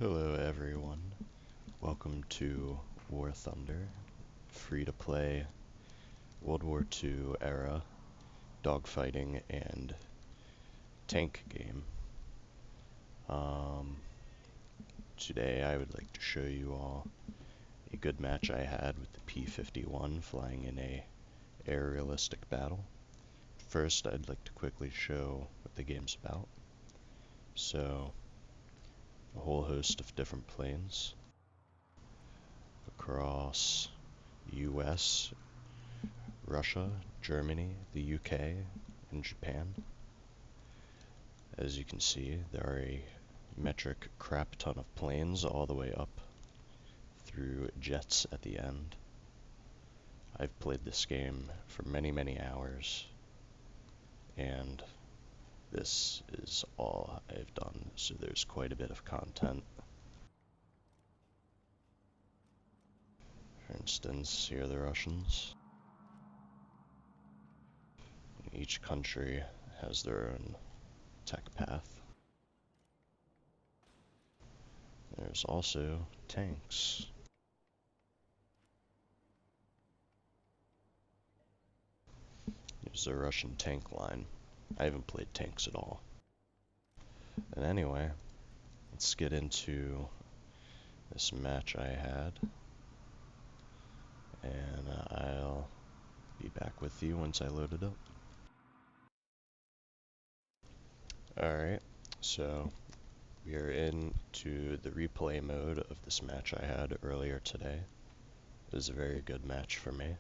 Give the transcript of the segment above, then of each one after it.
Hello everyone, welcome to War Thunder, free-to-play World War II era dogfighting and tank game. Today I would like to show you all a good match I had with the P-51 flying in a aerialistic battle. First I'd like to quickly show what the game's about. So, a whole host of different planes across US, Russia, Germany, the UK, and Japan. As you can see, there are a metric crap ton of planes all the way up through jets at the end. I've played this game for many hours, and this is all I've done, so there's quite a bit of content. For instance, here are the Russians. Each country has their own tech path. There's also tanks. Here's the Russian tank line. I haven't played tanks at all. And anyway, let's get into this match I had. And I'll be back with you once I load it up. Alright, so we are into the replay mode of this match I had earlier today. It was a very good match for me.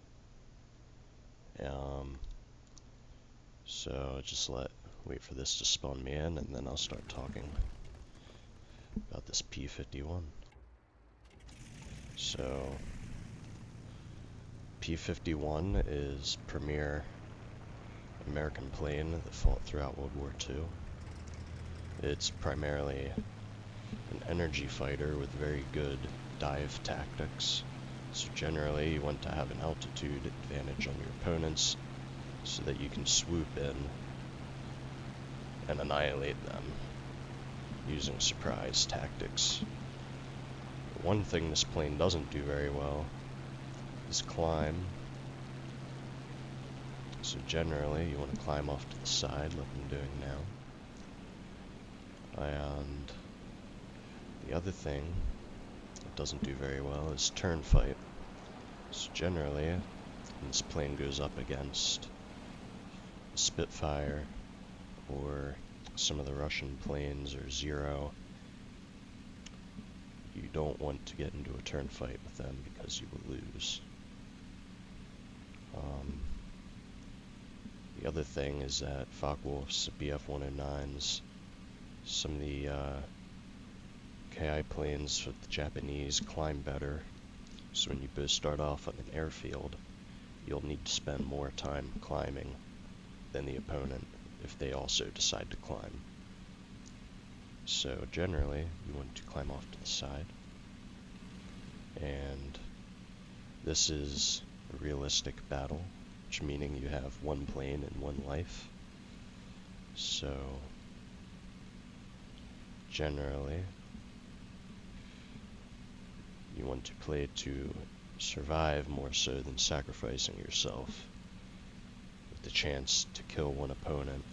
So just wait for this to spawn me in, and then I'll start talking about this P-51. So, P-51 is premier American plane that fought throughout World War II. It's primarily an energy fighter with very good dive tactics. So generally you want to have an altitude advantage on your opponents so that you can swoop in and annihilate them using surprise tactics. One thing this plane doesn't do very well is climb. So generally you want to climb off to the side like I'm doing now. And the other thing it doesn't do very well is turn fight. So generally, when this plane goes up against a Spitfire or some of the Russian planes or Zero, you don't want to get into a turn fight with them because you will lose. The other thing is that Focke-Wulfs, BF-109s, some of the KI planes with the Japanese climb better, so when you both start off on an airfield, you'll need to spend more time climbing than the opponent if they also decide to climb. So generally, you want to climb off to the side. And this is a realistic battle, which meaning you have one plane and one life. So generally, you want to play to survive more so than sacrificing yourself with the chance to kill one opponent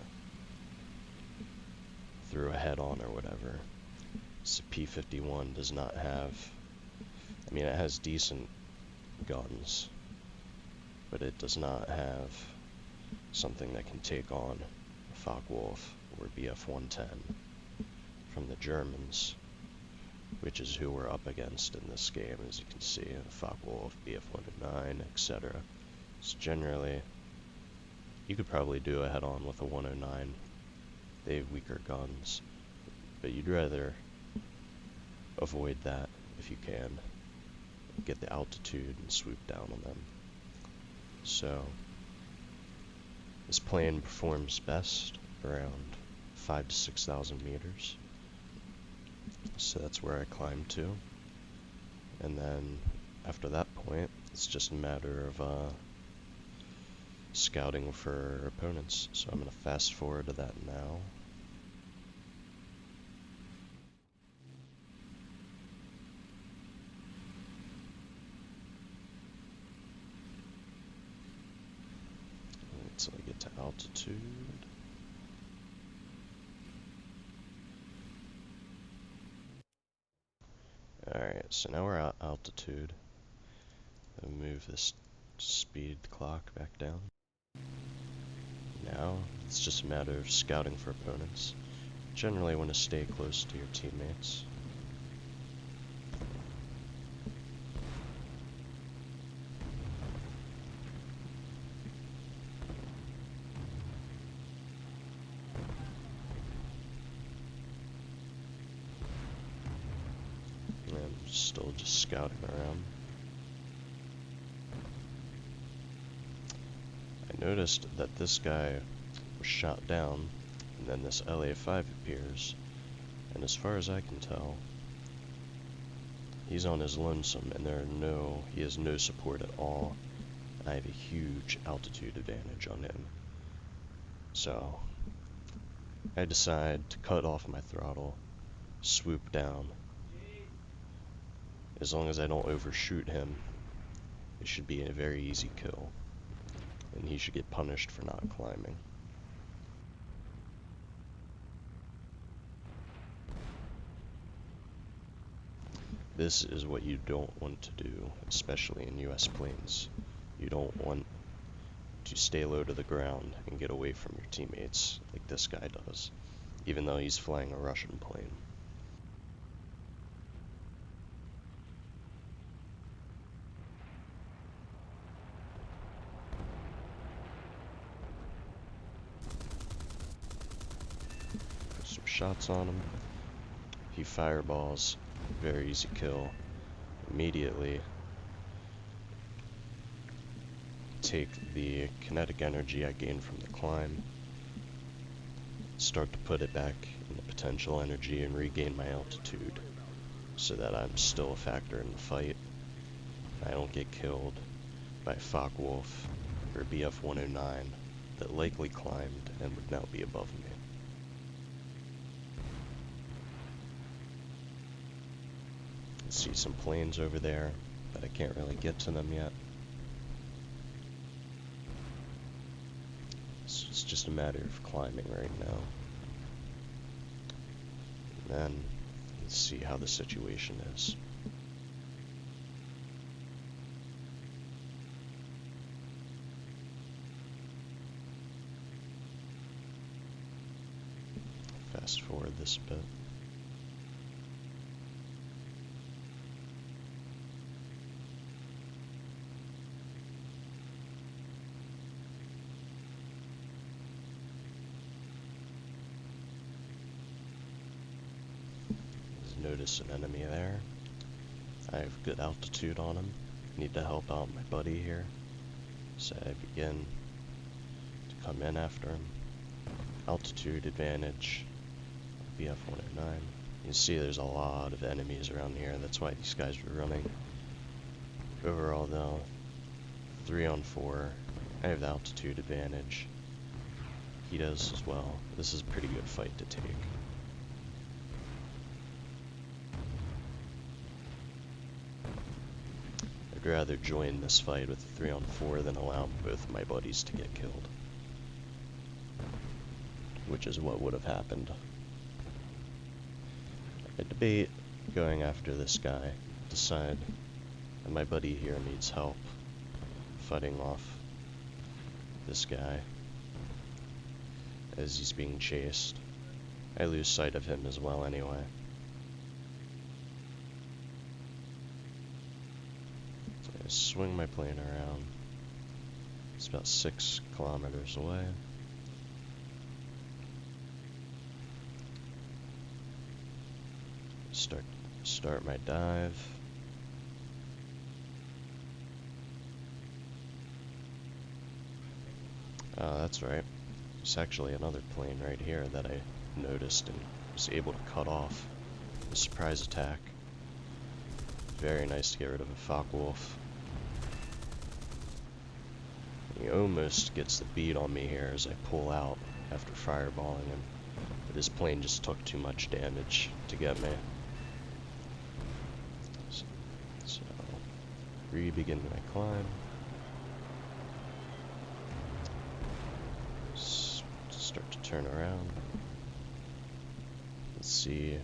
through a head-on or whatever. So P-51 does not have, I mean it has decent guns, but it does not have something that can take on a Focke-Wulf or BF-110 from the Germans, which is who we're up against in this game, as you can see, Focke-Wulf, BF-109, etc. So generally, you could probably do a head-on with a 109. They have weaker guns, but you'd rather avoid that if you can. Get the altitude and swoop down on them. So, this plane performs best around 5,000 to 6,000 meters. So that's where I climb to. And then after that point, it's just a matter of scouting for opponents. So I'm going to fast forward to that now. Altitude. Alright, so now we're at altitude. I'll move this speed clock back down. Now, it's just a matter of scouting for opponents. Generally want to stay close to your teammates. I'm still just scouting around. I noticed that this guy was shot down, and then this LA-5 appears, and as far as I can tell, he's on his lonesome, and he has no support at all. I have a huge altitude advantage on him. So, I decide to cut off my throttle, swoop down. As long as I don't overshoot him, it should be a very easy kill, and he should get punished for not climbing. This is what you don't want to do, especially in US planes. You don't want to stay low to the ground and get away from your teammates like this guy does, even though he's flying a Russian plane. Put some shots on him. He fireballs. Very easy kill. Immediately take the kinetic energy I gained from the climb, start to put it back into potential energy and regain my altitude so that I'm still a factor in the fight. I don't get killed by Focke-Wulf or BF-109 that likely climbed and would now be above me. I see some planes over there, but I can't really get to them yet. So it's just a matter of climbing right now. And then, let's see how the situation is. Fast forward this a bit. Notice an enemy there. I have good altitude on him. Need to help out my buddy here. So I begin to come in after him. Altitude advantage. BF-109. You see there's a lot of enemies around here. That's why these guys were running. Overall though, 3 on 4. I have the altitude advantage. He does as well. This is a pretty good fight to take. I'd rather join this fight with a 3 on 4 than allow both of my buddies to get killed. Which is what would have happened. I debate going after this guy, decide that my buddy here needs help fighting off this guy as he's being chased. I lose sight of him as well anyway. Swing my plane around. It's about 6 kilometers away. Start my dive. That's right. There's actually another plane right here that I noticed and was able to cut off. A surprise attack. Very nice to get rid of a Focke-Wulf. He almost gets the beat on me here as I pull out after fireballing him, but his plane just took too much damage to get me. So re-begin my climb. turn around. Let's see.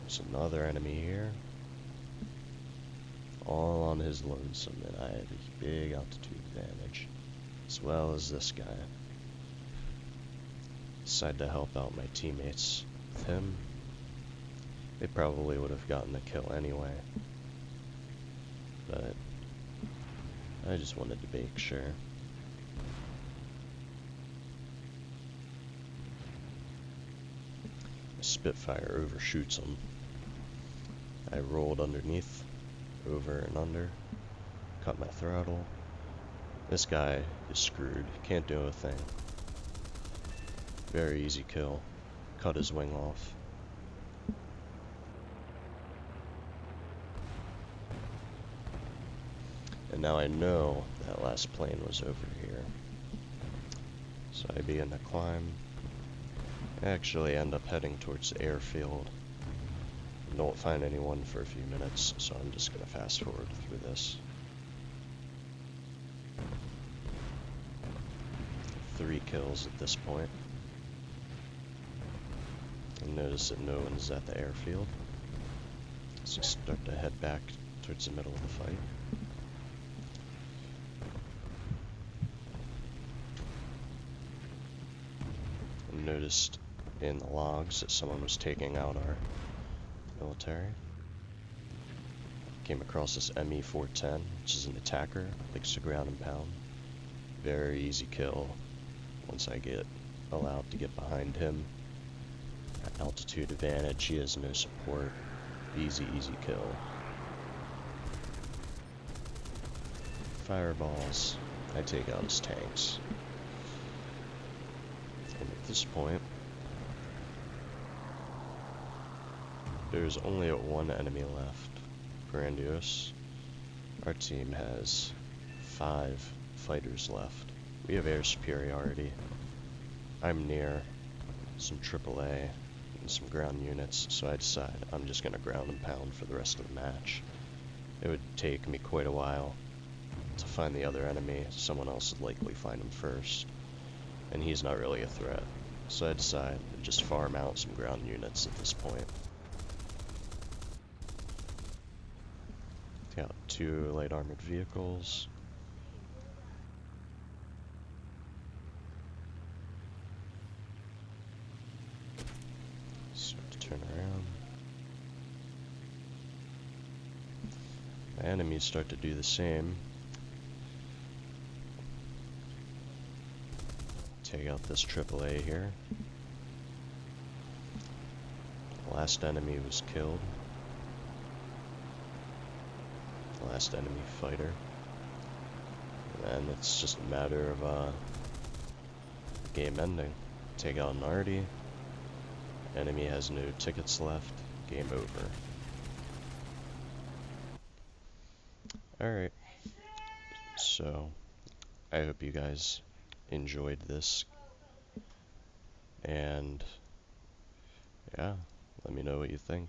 There's another enemy here. All on his lonesome, and I have a big altitude advantage, as well as this guy. Decided to help out my teammates with him. They probably would have gotten the kill anyway, but I just wanted to make sure. The Spitfire overshoots him. I rolled underneath, over and under, cut my throttle. This guy is screwed, can't do a thing. Very easy kill. Cut his wing off. And now I know that last plane was over here. So I begin to climb. I actually end up heading towards the airfield. Don't find anyone for a few minutes, so I'm just going to fast forward through this. 3 kills at this point. And notice that no one's at the airfield. So start to head back towards the middle of the fight. I noticed in the logs that someone was taking out our military. Came across this ME-410, which is an attacker, likes to ground and pound. Very easy kill once I get allowed to get behind him. Altitude advantage, he has no support. Easy kill. Fireballs, I take out his tanks. And at this point, there's only 1 enemy left. Grandiose. Our team has 5 fighters left. We have air superiority. I'm near some AAA and some ground units, so I decide I'm just going to ground and pound for the rest of the match. It would take me quite a while to find the other enemy. Someone else would likely find him first, and he's not really a threat. So I decide to just farm out some ground units at this point. Got 2 light armored vehicles. Start to turn around. My enemies start to do the same. Take out this AAA here. The last enemy was killed. Last enemy fighter. And then it's just a matter of game ending. Take out an arty. Enemy has no tickets left. Game over. Alright. So, I hope you guys enjoyed this. And, yeah, let me know what you think.